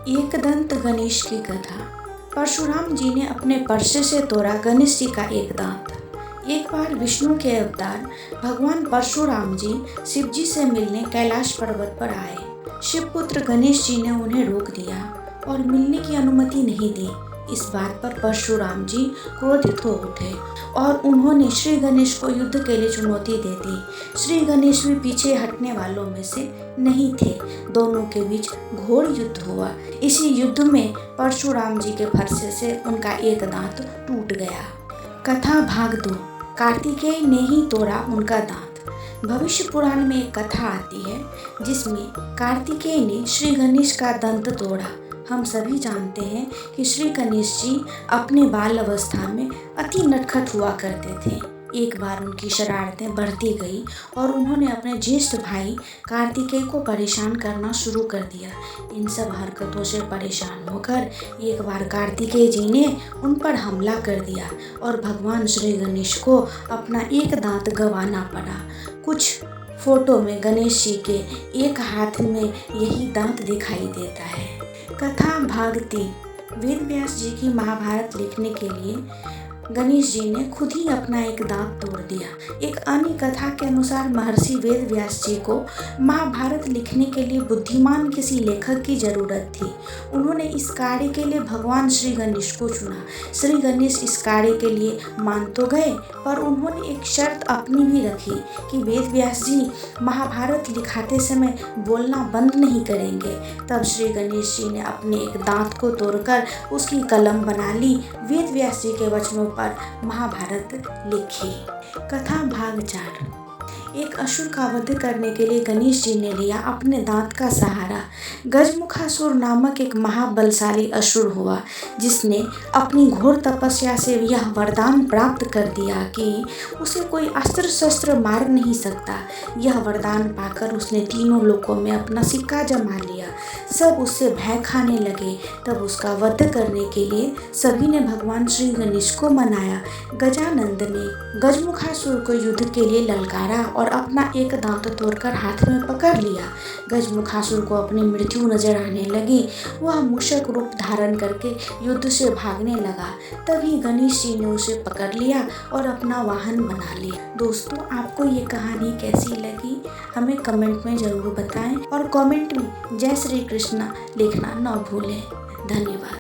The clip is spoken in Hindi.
एकदंत गणेश की कथा। परशुराम जी ने अपने परसे से तोड़ा गणेश जी का एक दांत। एक बार विष्णु के अवतार भगवान परशुराम जी शिव जी से मिलने कैलाश पर्वत पर आए। शिवपुत्र गणेश जी ने उन्हें रोक दिया और मिलने की अनुमति नहीं दी। इस बात पर परशुराम जी क्रोधित हो उठे और उन्होंने श्री गणेश को युद्ध के लिए चुनौती दे दी। श्री गणेश भी पीछे हटने वालों में से नहीं थे। दोनों के बीच घोर युद्ध हुआ। इसी युद्ध में परशुराम जी के फरसे से उनका एक दांत टूट गया। कथा भाग 2। कार्तिकेय ने ही तोड़ा उनका दांत। भविष्य पुराण में एक कथा आती है जिसमें कार्तिकेय ने श्री गणेश का दंत तोड़ा। हम सभी जानते हैं कि श्री गणेश जी अपने बाल अवस्था में अति नटखट हुआ करते थे। एक बार उनकी शरारतें बढ़ती गई और उन्होंने अपने ज्येष्ठ भाई कार्तिकेय को परेशान करना शुरू कर दिया। इन सब हरकतों से परेशान होकर एक बार कार्तिकेय जी ने उन पर हमला कर दिया और भगवान श्री गणेश को अपना एक दांत गंवाना पड़ा। कुछ फोटो में गणेश जी के एक हाथ में यही दांत दिखाई देता है। कथा भाग 3। वेद व्यास जी की महाभारत लिखने के लिए गणेश जी ने खुद ही अपना एक दांत तोड़ दिया। एक अन्य कथा के अनुसार महर्षि वेद व्यास जी को महाभारत लिखने के लिए बुद्धिमान किसी लेखक की जरूरत थी। उन्होंने इस कार्य के लिए भगवान श्री गणेश को चुना। श्री गणेश इस कार्य के लिए मान तो गए, पर उन्होंने एक शर्त अपनी भी रखी कि वेद व्यास जी महाभारत लिखाते समय बोलना बंद नहीं करेंगे। तब श्री गणेश जी ने अपने एक दांत को तोड़कर उसकी कलम बना ली। वेद व्यास जी के वचनों पर महाभारत लिखी। कथा भाग 4। एक असुर का वध करने के लिए गणेश जी ने लिया अपने दांत का सहारा। गजमुखासुर नामक एक महाबलशाली असुर हुआ जिसने अपनी घोर तपस्या से यह वरदान प्राप्त कर दिया कि उसे कोई अस्त्र शस्त्र मार नहीं सकता। यह वरदान पाकर उसने तीनों लोकों में अपना सिक्का जमा लिया। सब उससे भय खाने लगे। तब उसका वध करने के लिए सभी ने भगवान श्री गणेश को मनाया। गजानंद ने गजमुखासुर को युद्ध के लिए ललकारा और अपना एक दांत तोड़कर हाथ में पकड़ लिया। गजमुखासुर को अपनी मृत्यु नजर आने लगी। वह मूषक रूप धारण करके युद्ध से भागने लगा। तभी गणेश जी ने उसे पकड़ लिया और अपना वाहन बना लिया। दोस्तों, आपको ये कहानी कैसी लगी हमें कमेंट में जरूर बताएं और कमेंट में जय श्री कृष्ण लिखना न भूलें। धन्यवाद।